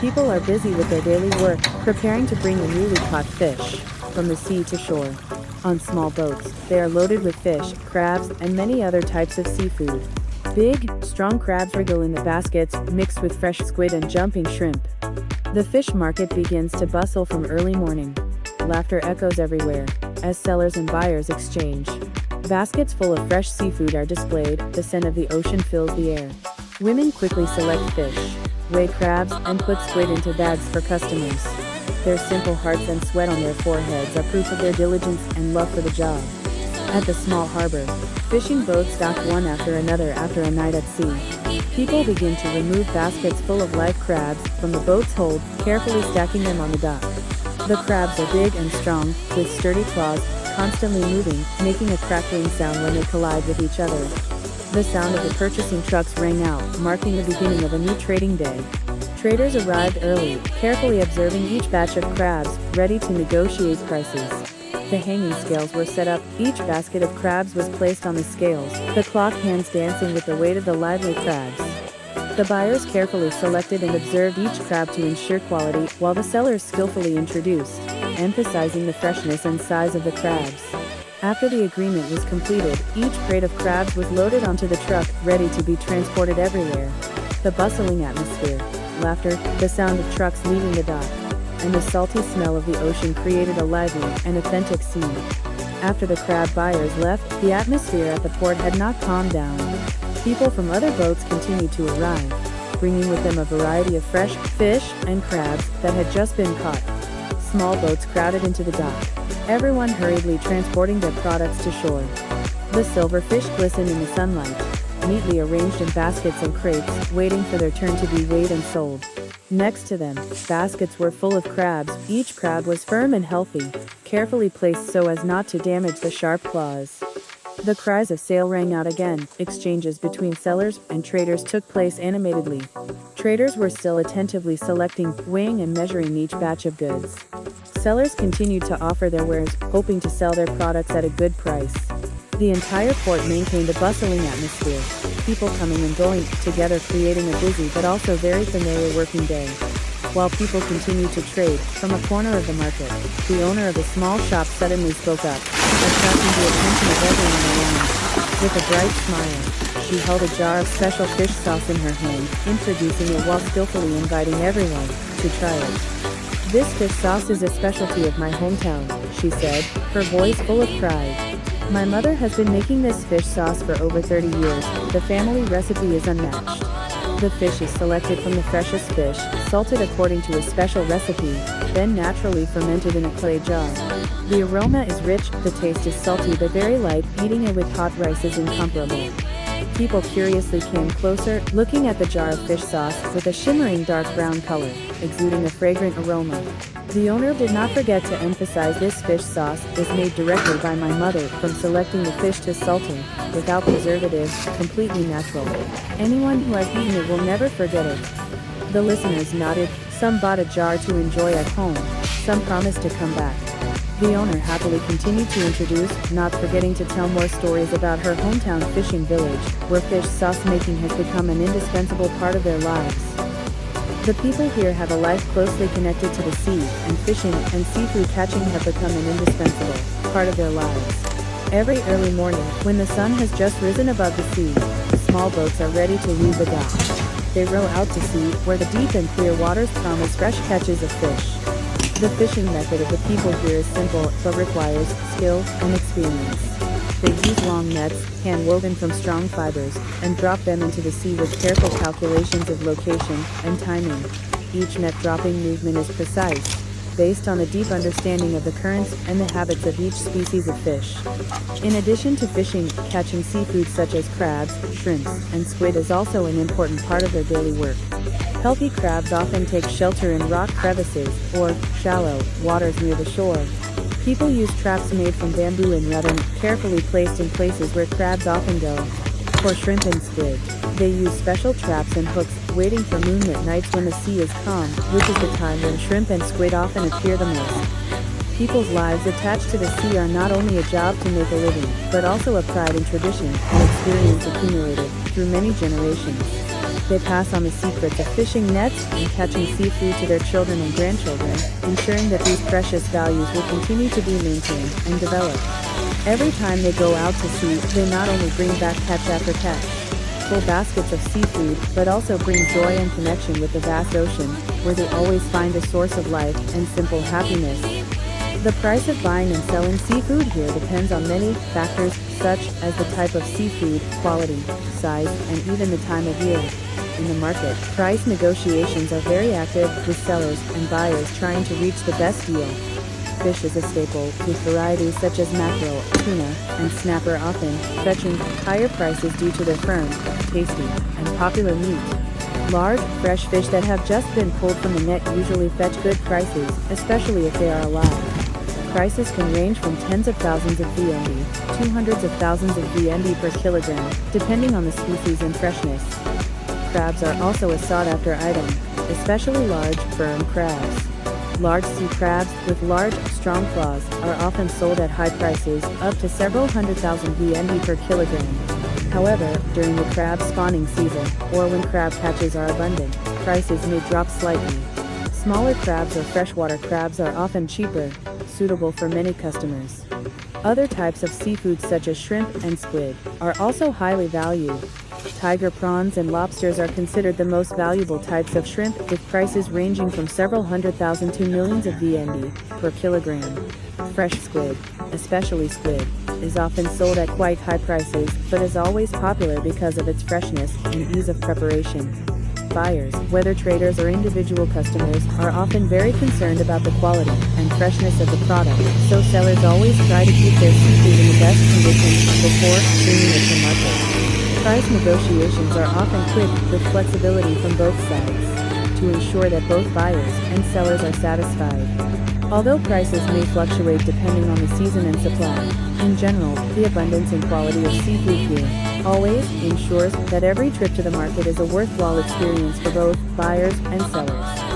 People are busy with their daily work, preparing to bring the newly caught fish from the sea to shore. On small boats, they are loaded with fish, crabs, and many other types of seafood. Big, strong crabs wriggle in the baskets, mixed with fresh squid and jumping shrimp. The fish market begins to bustle from early morning. Laughter echoes everywhere, as sellers and buyers exchange. Baskets full of fresh seafood are displayed, the scent of the ocean fills the air. Women quickly select fish, weigh crabs, and put squid into bags for customers. Their simple hearts and sweat on their foreheads are proof of their diligence and love for the job. At the small harbor, fishing boats dock one after another after a night at sea. People begin to remove baskets full of live crabs from the boat's hold, carefully stacking them on the dock. The crabs are big and strong, with sturdy claws, constantly moving, making a crackling sound when they collide with each other. The sound of the purchasing trucks rang out, marking the beginning of a new trading day. Traders arrived early, carefully observing each batch of crabs, ready to negotiate prices. The hanging scales were set up, each basket of crabs was placed on the scales, the clock hands dancing with the weight of the lively crabs. The buyers carefully selected and observed each crab to ensure quality, while the sellers skillfully introduced, emphasizing the freshness and size of the crabs. After the agreement was completed, each crate of crabs was loaded onto the truck, ready to be transported everywhere. The bustling atmosphere, laughter, the sound of trucks leaving the dock, and the salty smell of the ocean created a lively and authentic scene. After the crab buyers left, the atmosphere at the port had not calmed down. People from other boats continued to arrive, bringing with them a variety of fresh fish and crabs that had just been caught. Small boats crowded into the dock, everyone hurriedly transporting their products to shore. The silver fish glistened in the sunlight, neatly arranged in baskets and crates, waiting for their turn to be weighed and sold. Next to them, baskets were full of crabs. Each crab was firm and healthy, carefully placed so as not to damage the sharp claws. The cries of sale rang out again. Exchanges between sellers and traders took place animatedly. Traders were still attentively selecting, weighing and measuring each batch of goods. Sellers continued to offer their wares, hoping to sell their products at a good price. The entire port maintained a bustling atmosphere, people coming and going together, creating a busy but also very familiar working day. While people continued to trade, from a corner of the market, the owner of a small shop suddenly spoke up, attracting the attention of everyone around. With a bright smile, she held a jar of special fish sauce in her hand, introducing it while skillfully inviting everyone to try it. "This fish sauce is a specialty of my hometown," she said, her voice full of pride. "My mother has been making this fish sauce for over 30 years. The family recipe is unmatched. The fish is selected from the freshest fish, salted according to a special recipe, then naturally fermented in a clay jar. The aroma is rich, the taste is salty but very light, eating it with hot rice is incomparable." People curiously came closer, looking at the jar of fish sauce, with a shimmering dark brown color, exuding a fragrant aroma. The owner did not forget to emphasize, "This fish sauce is made directly by my mother, from selecting the fish to salting, without preservatives, completely natural. Anyone who has eaten it will never forget it." The listeners nodded, some bought a jar to enjoy at home, some promised to come back. The owner happily continued to introduce, not forgetting to tell more stories about her hometown fishing village, where fish sauce making has become an indispensable part of their lives. The people here have a life closely connected to the sea, and fishing and seafood catching have become an indispensable part of their lives. Every early morning, when the sun has just risen above the sea, small boats are ready to leave the dock. They row out to sea, where the deep and clear waters promise fresh catches of fish. The fishing method of the people here is simple, but requires skill and experience. They use long nets, hand-woven from strong fibers, and drop them into the sea with careful calculations of location and timing. Each net dropping movement is precise, based on a deep understanding of the currents and the habits of each species of fish. In addition to fishing, catching seafood such as crabs, shrimps, and squid is also an important part of their daily work. Healthy crabs often take shelter in rock crevices, or shallow waters near the shore. People use traps made from bamboo and rattan, carefully placed in places where crabs often go. For shrimp and squid, they use special traps and hooks, waiting for moonlit nights when the sea is calm, which is the time when shrimp and squid often appear the most. People's lives attached to the sea are not only a job to make a living, but also a pride and tradition, and experience accumulated through many generations. They pass on the secrets of fishing nets and catching seafood to their children and grandchildren, ensuring that these precious values will continue to be maintained and developed. Every time they go out to sea, they not only bring back catch after catch, full baskets of seafood, but also bring joy and connection with the vast ocean, where they always find a source of life and simple happiness. The price of buying and selling seafood here depends on many factors such as the type of seafood, quality, size, and even the time of year. In the market, price negotiations are very active, with sellers and buyers trying to reach the best deal. Fish is a staple, with varieties such as mackerel, tuna, and snapper often fetching higher prices due to their firm, tasty, and popular meat. Large, fresh fish that have just been pulled from the net usually fetch good prices, especially if they are alive. Prices can range from tens of thousands of VND to hundreds of thousands of VND per kilogram, depending on the species and freshness. Crabs are also a sought-after item, especially large, firm crabs. Large sea crabs, with large, strong claws, are often sold at high prices, up to several hundred thousand VND per kilogram. However, during the crab spawning season, or when crab catches are abundant, prices may drop slightly. Smaller crabs or freshwater crabs are often cheaper, suitable for many customers. Other types of seafood such as shrimp and squid are also highly valued. Tiger prawns and lobsters are considered the most valuable types of shrimp, with prices ranging from several hundred thousand to millions of VND per kilogram. Fresh squid, especially squid, is often sold at quite high prices, but is always popular because of its freshness and ease of preparation. Buyers, whether traders or individual customers, are often very concerned about the quality and freshness of the product, so sellers always try to keep their seafood in the best condition before bringing it to market. Price negotiations are often quick, with flexibility from both sides, to ensure that both buyers and sellers are satisfied. Although prices may fluctuate depending on the season and supply, in general, the abundance and quality of seafood here always ensures that every trip to the market is a worthwhile experience for both buyers and sellers.